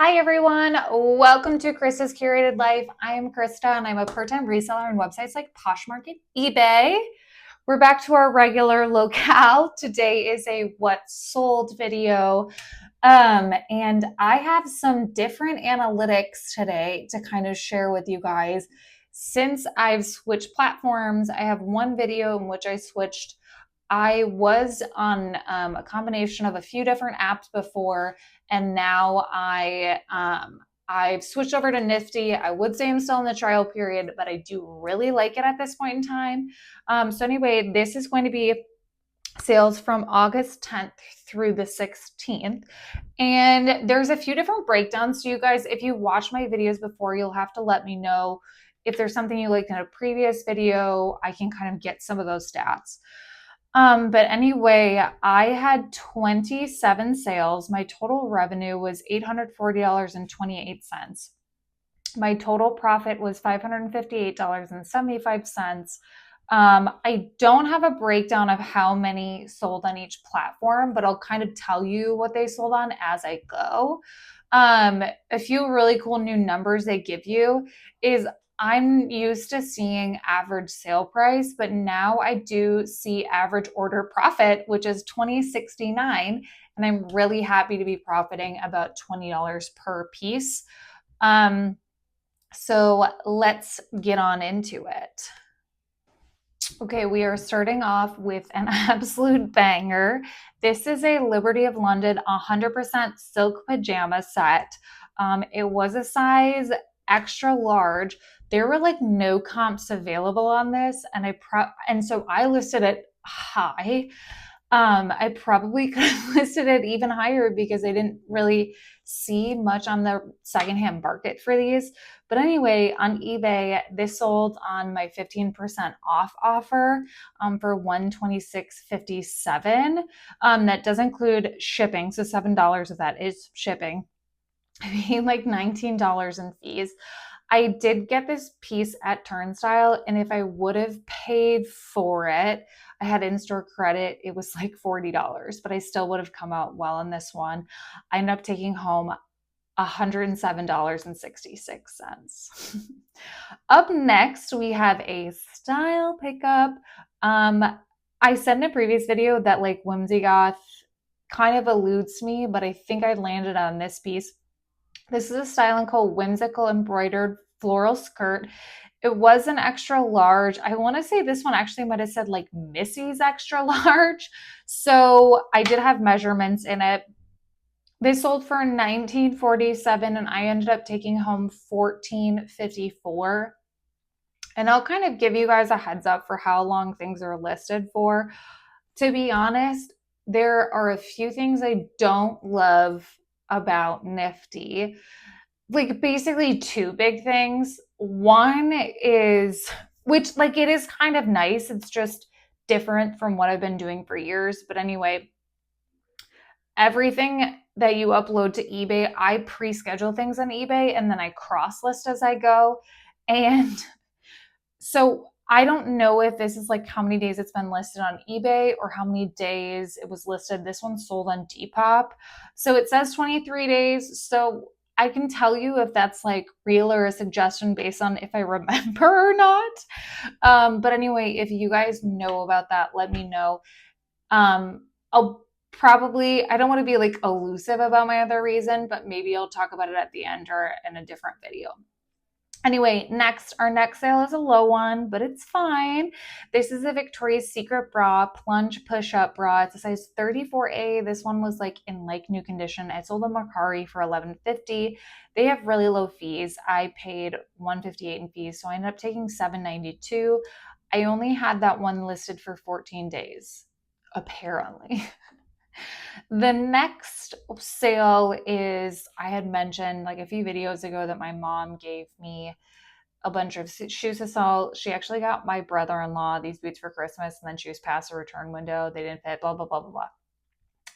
Hi everyone, welcome to Krista's Curated Life. I am Krista and I'm a part-time reseller on websites like Poshmark and eBay. We're back to our regular locale. Today is a what sold video. And I have some different analytics today to kind of share with you guys. Since I've switched platforms, I have one video in which I switched. I was on a combination of a few different apps before, and now I've switched over to Nifty. I would say I'm still in the trial period, but I do really like it at this point in time. So anyway, this is going to be sales from August 10th through the 16th. And there's a few different breakdowns. So you guys, if you watch my videos before, you'll have to let me know if there's something you liked in a previous video. I can kind of get some of those stats. But anyway, I had 27 sales. My total revenue was $840.28. My total profit was $558.75. I don't have a breakdown of how many sold on each platform, but I'll kind of tell you what they sold on as I go. A few really cool new numbers they give you is I'm used to seeing average sale price, but now I do see average order profit, which is $20.69. And I'm really happy to be profiting about $20 per piece. So let's get on into it. Okay, we are starting off with an absolute banger. This is a Liberty of London 100% silk pajama set. It was a size extra large. There were like no comps available on this, and so I listed it high. I probably could have listed it even higher because I didn't really see much on the secondhand market for these. But anyway, on eBay, this sold on my 15% off offer for $126.57. That does include shipping, so $7 of that is shipping. I paid like $19 in fees. I did get this piece at Turnstile, and if I would have paid for it, I had in-store credit, it was like $40, but I still would have come out well on this one. I ended up taking home $107.66. Up next, we have a style pickup. I said in a previous video that like Whimsy Goth kind of eludes me, but I think I landed on this piece. This is a Style & Co. whimsical embroidered floral skirt. It was an extra large. I want to say this one actually might have said like Missy's extra large. So I did have measurements in it. They sold for $19.47 and I ended up taking home $14.54. And I'll kind of give you guys a heads up for how long things are listed for. To be honest, there are a few things I don't love about Nifty. Like basically two big things. One is, which like it is kind of nice. It's just different from what I've been doing for years. But anyway, everything that you upload to eBay, I pre-schedule things on eBay and then I cross list as I go. And so I don't know if this is like how many days it's been listed on eBay or how many days it was listed. This one sold on Depop. So it says 23 days. So I can tell you if that's like real or a suggestion based on if I remember or not. But anyway, if you guys know about that, let me know. I'll probably, I don't want to be like elusive about my other reason, but maybe I'll talk about it at the end or in a different video. Anyway, next, our next sale is a low one, but it's fine. This is a Victoria's Secret bra, plunge push-up bra. It's a size 34A. This one was like in like new condition. I sold the Mercari for $11.50. They have really low fees. I paid $158 in fees, so I ended up taking $7.92. I only had that one listed for 14 days, apparently. The next sale is, I had mentioned like a few videos ago that my mom gave me a bunch of shoes to sell. She actually got my brother-in-law these boots for Christmas, and then she was past the return window. They didn't fit, blah, blah, blah, blah, blah.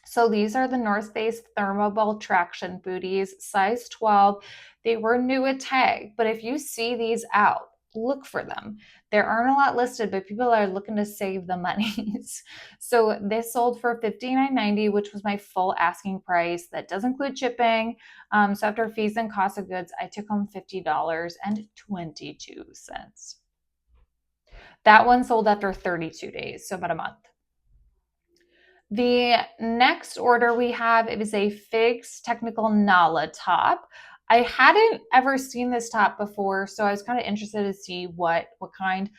So these are the North Face Thermoball Traction booties, size 12. They were new at tag, but if you see these out, look for them. There aren't a lot listed, but people are looking to save the monies. So this sold for $59.90, which was my full asking price. That does include shipping. So after fees and cost of goods, I took home $50.22. That one sold after 32 days, so about a month. The next order we have, it is a Figs Technical Nala top. I hadn't ever seen this top before, so I was kind of interested to see what kind.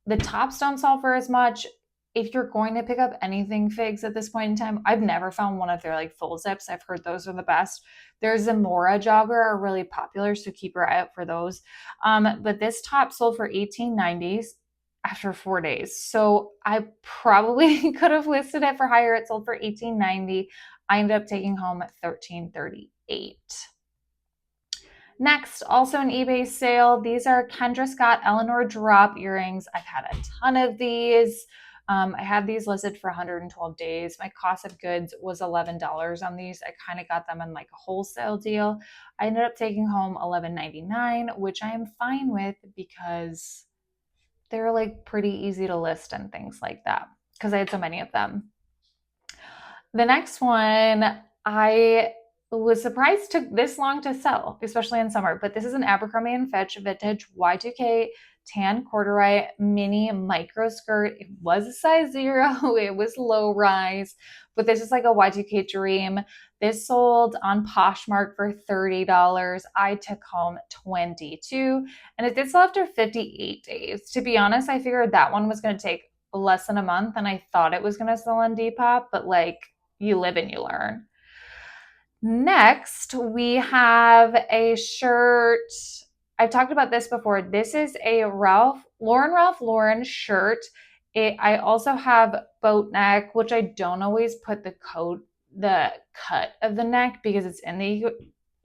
The tops don't sell for as much. If you're going to pick up anything Figs at this point in time, I've never found one of their like full zips. I've heard those are the best. Their Zamora jogger are really popular, so keep your eye out for those. But this top sold for $18.90 after 4 days. So I probably could have listed it for higher. It sold for $18.90. I ended up taking home $13.38. Next, also an eBay sale. These are Kendra Scott Eleanor drop earrings. I've had a ton of these. I had these listed for 112 days. My cost of goods was $11 on these. I kind of got them in like a wholesale deal. I ended up taking home $11.99, which I am fine with because they're like pretty easy to list and things like that because I had so many of them. The next one, I was surprised took this long to sell, especially in summer, but this is an Abercrombie & Fitch vintage Y2K tan corduroy mini micro skirt. It was a size 0. It was low rise, but this is like a Y2K dream. This sold on Poshmark for $30. I took home $22, and it did sell after 58 days. To be honest, I figured that one was going to take less than a month, and I thought it was going to sell on Depop, but like, you live and you learn. Next, we have a shirt. I've talked about this before. This is a Ralph Lauren shirt. I also have boat neck, which I don't always put the cut of the neck because it's in the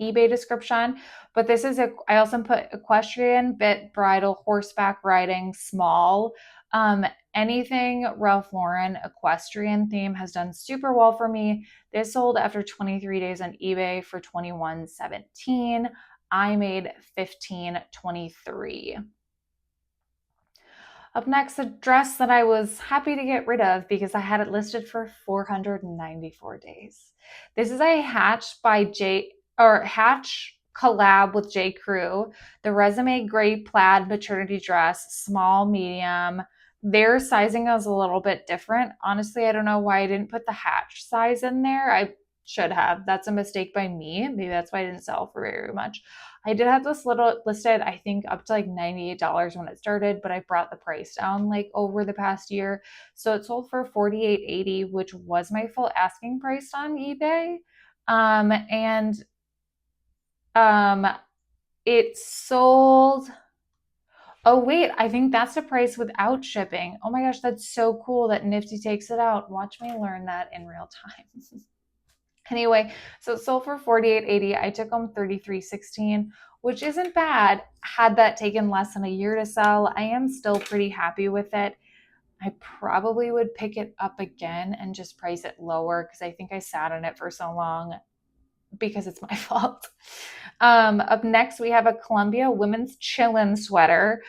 eBay description. But this is I also put equestrian, bit, bridal, horseback riding, small. Anything Ralph Lauren equestrian theme has done super well for me. This sold after 23 days on eBay for $21.17. I made $15.23. Up next, a dress that I was happy to get rid of because I had it listed for 494 days. This is a Hatch collab with J. Crew. The resume gray plaid maternity dress, small, medium. Their sizing is a little bit different. Honestly, I don't know why I didn't put the Hatch size in there. I should have. That's a mistake by me. Maybe that's why I didn't sell for very much. I did have this little listed, I think up to like $98 when it started, but I brought the price down like over the past year. So it sold for $48.80, which was my full asking price on eBay. It sold. Oh, wait, I think that's the price without shipping. Oh my gosh, that's so cool that Nifty takes it out. Watch me learn that in real time. Anyway, so it sold for $48.80. I took home $33.16, which isn't bad. Had that taken less than a year to sell, I am still pretty happy with it. I probably would pick it up again and just price it lower because I think I sat on it for so long because it's my fault. Up next, we have a Columbia women's chillin' sweater.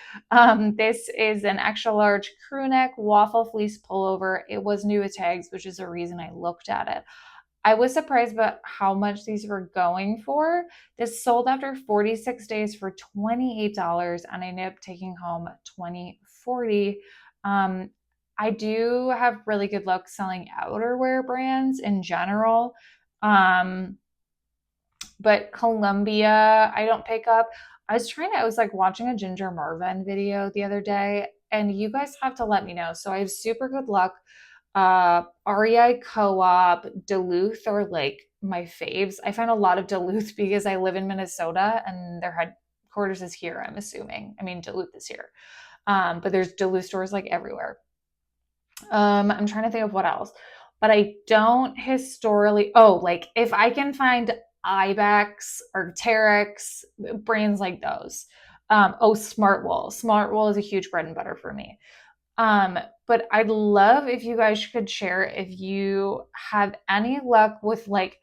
This is an extra large crew neck waffle fleece pullover. It was new with tags, which is the reason I looked at it. I was surprised about how much these were going for. This sold after 46 days for $28, and I ended up taking home $20.40. I do have really good luck selling outerwear brands in general. But Columbia, I don't pick up. I was like watching a Ginger Marvin video the other day, and you guys have to let me know. So I have super good luck. REI Co-op, Duluth are like my faves. I find a lot of Duluth because I live in Minnesota and their headquarters is here, I'm assuming. I mean, Duluth is here. But there's Duluth stores like everywhere. I'm trying to think of what else. But I don't like if I can find Ibex or Terex, brands like those. Smartwool. Smartwool is a huge bread and butter for me. But I'd love if you guys could share if you have any luck with like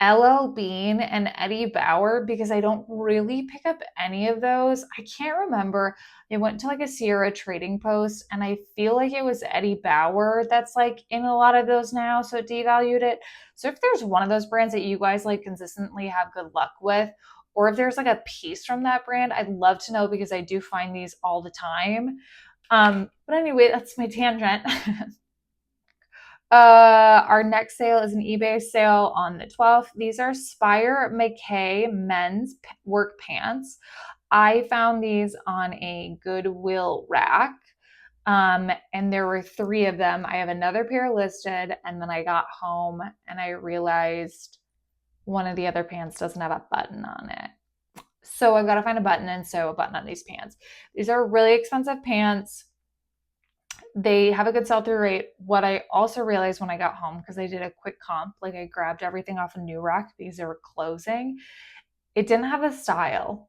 LL Bean and Eddie Bauer because I don't really pick up any of those. I can't remember. I went to like a Sierra trading post and I feel like it was Eddie Bauer that's like in a lot of those now, so it devalued it. So if there's one of those brands that you guys like consistently have good luck with, or if there's like a piece from that brand, I'd love to know because I do find these all the time. But anyway, that's my tangent. Our next sale is an eBay sale on the 12th. These are Spire McKay men's work pants. I found these on a Goodwill rack. And there were 3 of them. I have another pair listed, and then I got home and I realized one of the other pants doesn't have a button on it. So I've got to find a button and sew a button on these pants. These are really expensive pants. They have a good sell-through rate. What I also realized when I got home, because I did a quick comp, like I grabbed everything off a new rack because they were closing, it didn't have a style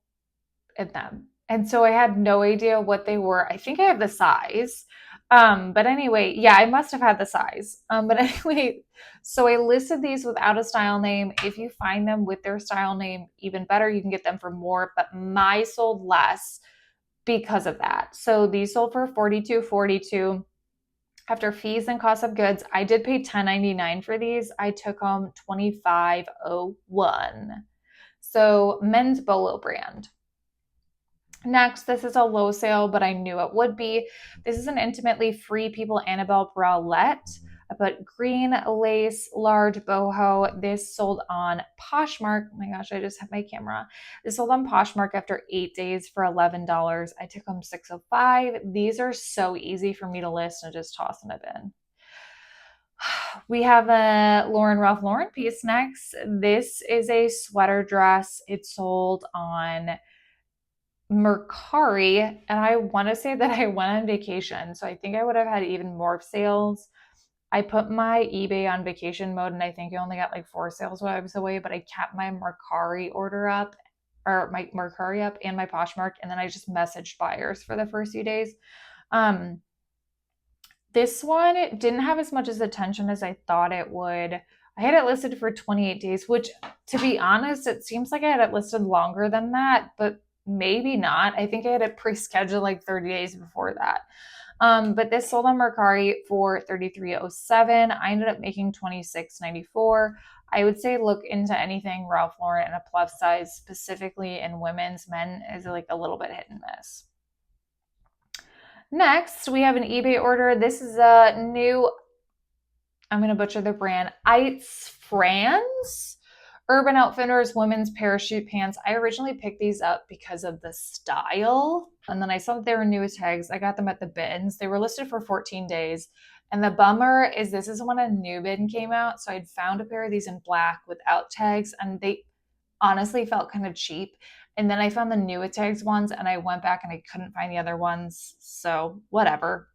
in them. And so I had no idea what they were. I think I have the size. But anyway, yeah, I must have had the size. But anyway, so I listed these without a style name. If you find them with their style name, even better, you can get them for more. But my sold less because of that. So these sold for $42.42. After fees and cost of goods, I did pay $10.99 for these. I took home $25.01. So men's Bolo brand. Next, this is a low sale, but I knew it would be. This is an Intimately Free People Annabelle bralette. I put green lace, large boho. This sold on Poshmark. Oh my gosh, I just have my camera. This sold on Poshmark after 8 days for $11. I took home $605. These are so easy for me to list and just toss in a bin. We have a Ralph Lauren piece next. This is a sweater dress. It sold on Mercari, and I want to say that I went on vacation, so I think I would have had even more sales. I put my eBay on vacation mode, and I think I only got like 4 sales while I was away, but I kept my Mercari order up, or my Mercari up, and my Poshmark, and then I just messaged buyers for the first few days. This one didn't have as much as attention as I thought it would. I had it listed for 28 days, which, to be honest, it seems like I had it listed longer than that, but maybe not. I think I had it pre-scheduled like 30 days before that. But this sold on Mercari for $33.07. I ended up making $26.94. I would say look into anything Ralph Lauren in a plus size, specifically in women's. Men is like a little bit hit and miss. Next, we have an eBay order. This is a new, I'm going to butcher the brand, Eitz Franz Urban Outfitters women's parachute pants. I originally picked these up because of the style, and then I saw that they were new with tags. I got them at the bins. They were listed for 14 days. And the bummer is this is when a new bin came out, so I'd found a pair of these in black without tags, and they honestly felt kind of cheap. And then I found the new with tags ones, and I went back and I couldn't find the other ones, so whatever.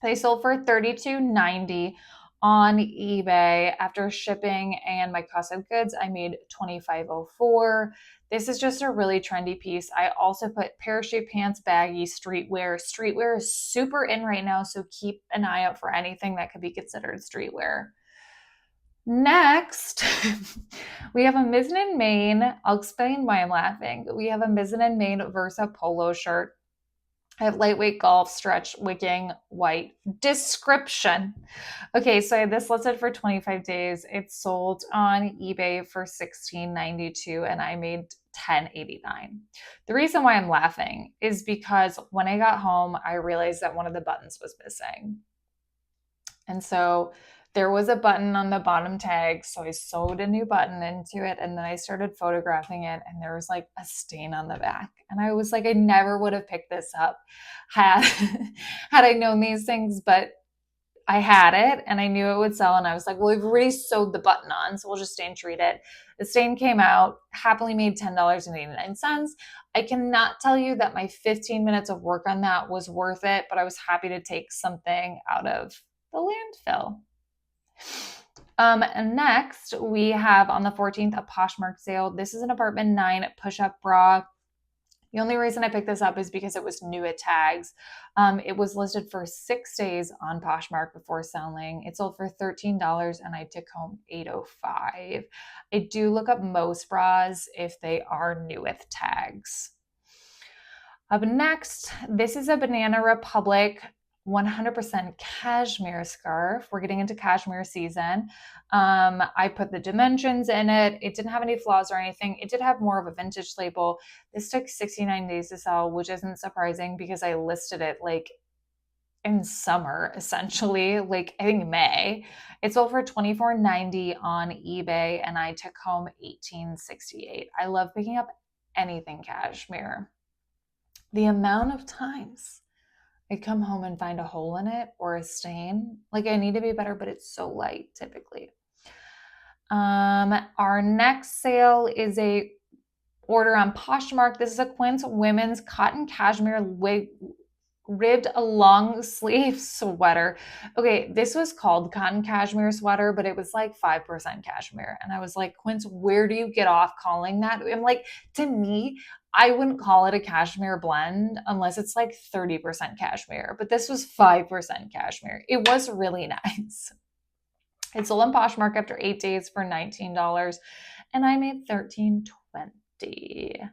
They sold for $32.90 on eBay. After shipping and my cost of goods, I made $25.04. This is just a really trendy piece. I also put parachute pants, baggy, streetwear. Streetwear is super in right now, so keep an eye out for anything that could be considered streetwear. Next, we have a Mizzen and Main. I'll explain why I'm laughing. We have a Mizzen and Main Versa polo shirt. I have lightweight golf stretch wicking white description. Okay, so I had this listed for 25 days. It sold on eBay for $16.92 and I made $10.89. The reason why I'm laughing is because when I got home, I realized that one of the buttons was missing. And so there was a button on the bottom tag, so I sewed a new button into it, and then I started photographing it, and there was like a stain on the back. And I was like, I never would have picked this up had I known these things, but I had it, and I knew it would sell, and I was like, well, we've already sewed the button on, so we'll just stain treat it. The stain came out, happily made $10.89. I cannot tell you that my 15 minutes of work on that was worth it, but I was happy to take something out of the landfill. And next we have on the 14th a Poshmark sale. This is an apartment 9 push-up bra. The only reason I picked this up is because it was new at tags. It was listed for 6 days on Poshmark before selling. It sold for $13 and I took home $8.05. I do look up most bras if they are new with tags. Up next, this is a Banana Republic 100% cashmere scarf. We're getting into cashmere season. I put the dimensions in it. It didn't have any flaws or anything. It did have more of a vintage label. This took 69 days to sell, which isn't surprising because I listed it like in summer, essentially, like I think May. It sold for $24.90 on eBay and I took home $18.68. I love picking up anything cashmere. The amount of times I come home and find a hole in it or a stain, like I need to be better, but it's so light typically. Our next sale is a order on Poshmark. This is a Quince women's cotton cashmere ribbed long sleeve sweater. Okay, this was called cotton cashmere sweater, but it was like 5% cashmere. And I was like, Quince, where do you get off calling that? I'm like, to me, I wouldn't call it a cashmere blend unless it's like 30% cashmere, but this was 5% cashmere. It was really nice. It sold on Poshmark after 8 days for $19 and I made $13.20.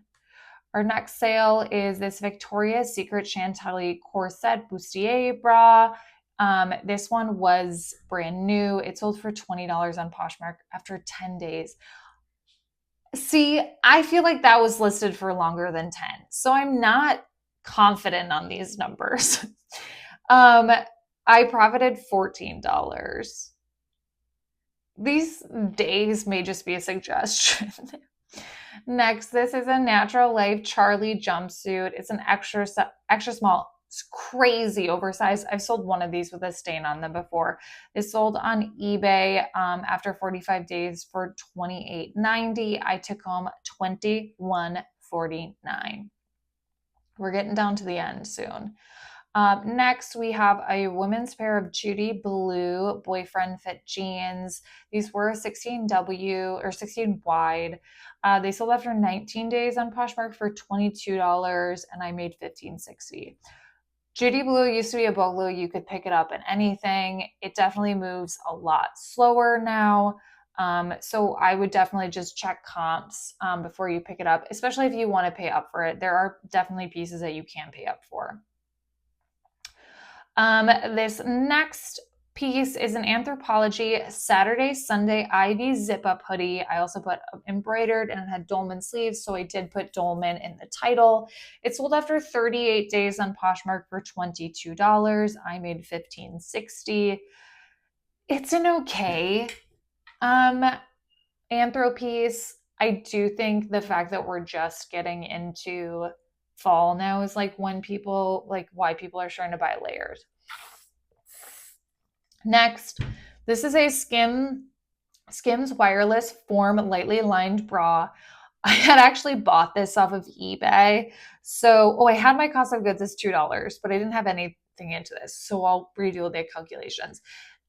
Our next sale is this Victoria's Secret Chantilly Corset Bustier bra. This one was brand new. It sold for $20 on Poshmark after 10 days. See, I feel like that was listed for longer than 10. So I'm not confident on these numbers. I profited $14. These days may just be a suggestion. Next, this is a Natural Life Charlie jumpsuit. It's an extra small. It's crazy oversized. I've sold one of these with a stain on them before. It sold on eBay after 45 days for $28.90. I took home $21.49. We're getting down to the end soon. Next, we have a women's pair of Judy Blue boyfriend fit jeans. These were 16W or 16 wide. They sold after 19 days on Poshmark for $22 and I made $15.60. Judy Blue used to be a bolo. You could pick it up in anything. It definitely moves a lot slower now. So I would definitely just check comps before you pick it up, especially if you want to pay up for it. There are definitely pieces that you can pay up for. This next piece is an Anthropologie Saturday Sunday Ivy zip-up hoodie. I also put embroidered and it had dolman sleeves, so I did put dolman in the title. It sold after 38 days on Poshmark for $22. I made $15.60. It's an okay anthro piece. I do think the fact that we're just getting into fall now is like when people, like why people are starting to buy layers. Next, this is a Skims wireless form lightly lined bra. I had actually bought this off of eBay. So, I had my cost of goods as $2, but I didn't have anything into this. So I'll redo the calculations.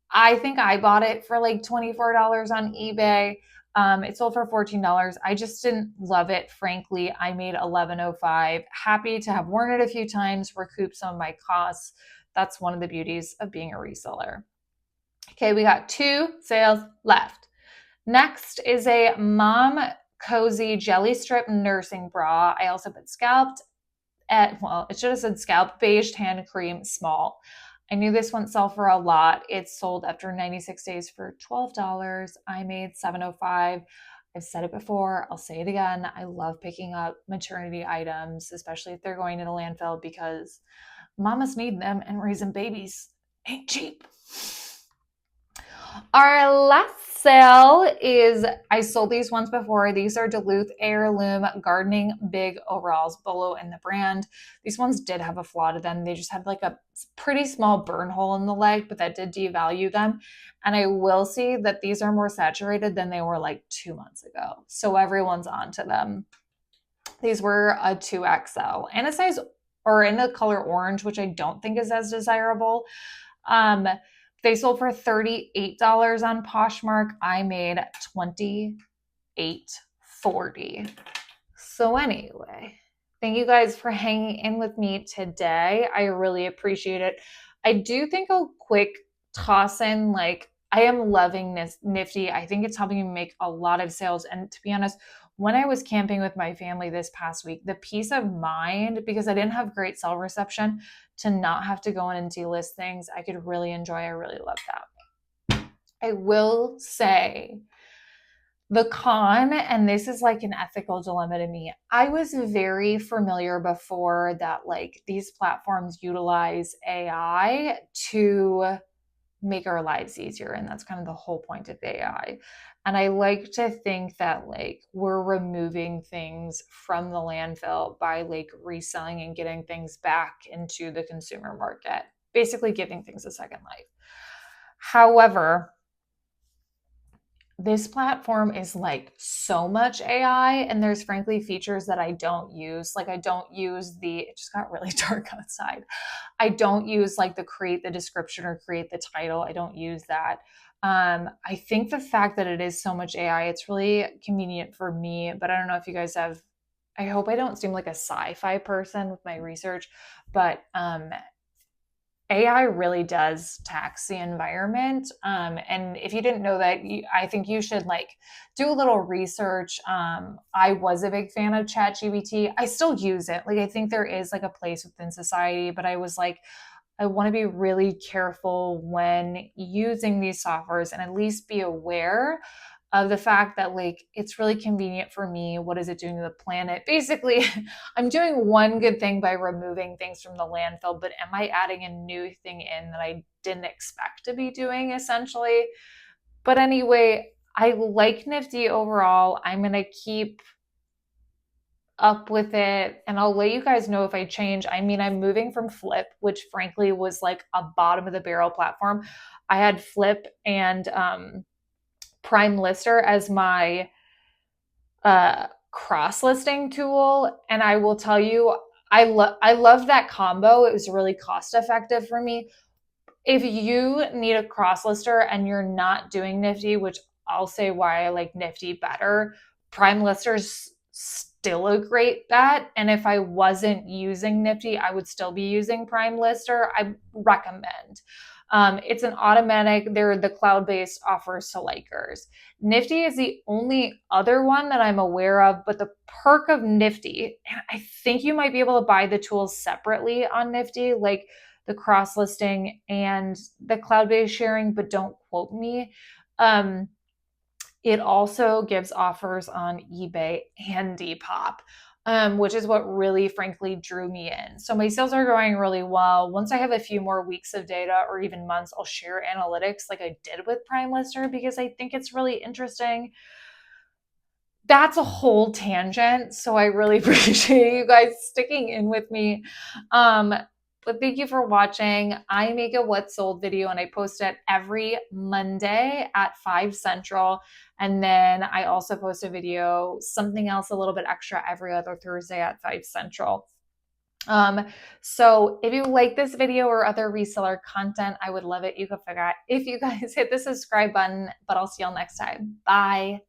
I think I bought it for like $24 on eBay. It sold for $14. I just didn't love it, frankly. I made $11.05. Happy to have worn it a few times, recoup some of my costs. That's one of the beauties of being a reseller. Okay, we got 2 sales left. Next is a Mom Cozy Jelly Strip Nursing Bra. I also put scalped it should have said scalp beige tan cream small. I knew this wouldn't sell for a lot. It sold after 96 days for $12. I made $7.05. I've said it before. I'll say it again. I love picking up maternity items, especially if they're going in a landfill, because mamas need them and raising babies ain't cheap. Our last sale is, I sold these ones before. These are Duluth Heirloom Gardening Big Overalls, Bolo in the brand. These ones did have a flaw to them. They just had like a pretty small burn hole in the leg, but that did devalue them. And I will see that these are more saturated than they were like 2 months ago. So everyone's onto them. These were a 2XL and a size, or in the color orange, which I don't think is as desirable. They sold for $38 on Poshmark. I made $28.40. So anyway, Thank you guys for hanging in with me today. I really appreciate it. I do think a quick toss in, like, I am loving this Nifty. I think it's helping me make a lot of sales. And to be honest, when I was camping with my family this past week, the peace of mind, because I didn't have great cell reception, to not have to go in and delist things, I could really enjoy. I really love that. I will say the con, and this is like an ethical dilemma to me, I was very familiar before that like these platforms utilize AI to make our lives easier. And that's kind of the whole point of AI. And I like to think that like we're removing things from the landfill by like reselling and getting things back into the consumer market, basically giving things a second life. However, this platform is like so much AI, and there's frankly features that I don't use. Like I don't use it just got really dark outside. I don't use like the create the description or create the title. I don't use that. I think the fact that it is so much AI, it's really convenient for me, but I don't know if you guys have, I hope I don't seem like a sci-fi person with my research, but AI really does tax the environment. And if you didn't know that, I think you should like do a little research. I was a big fan of ChatGPT. I still use it. Like, I think there is like a place within society, but I was like, I want to be really careful when using these softwares and at least be aware of the fact that like it's really convenient for me. What is it doing to the planet? Basically, I'm doing one good thing by removing things from the landfill, but am I adding a new thing in that I didn't expect to be doing essentially? But anyway, I like Nifty overall. I'm going to keep up with it and I'll let you guys know if I change. I mean, I'm moving from Flip, which frankly was like a bottom of the barrel platform. I had Flip and Prime Lister as my cross listing tool, and I will tell you, I love that combo. It was really cost effective for me. If you need a cross lister and you're not doing Nifty, which I'll say why I like Nifty better, Prime Lister's still a great bet. And if I wasn't using Nifty, I would still be using Prime Lister. I recommend. It's an automatic, they're the cloud-based offers to Likers. Nifty is the only other one that I'm aware of, but the perk of Nifty, and I think you might be able to buy the tools separately on Nifty, like the cross listing and the cloud-based sharing, but don't quote me. It also gives offers on eBay and Depop, which is what really, frankly, drew me in. So my sales are going really well. Once I have a few more weeks of data or even months, I'll share analytics like I did with Prime Lister because I think it's really interesting. That's a whole tangent. So I really appreciate you guys sticking in with me. But thank you for watching. I make a what sold video and I post it every Monday at 5 Central. And then I also post a video, something else a little bit extra every other Thursday at 5 Central. So if you like this video or other reseller content, I would love it. If you guys hit the subscribe button, but I'll see y'all next time. Bye.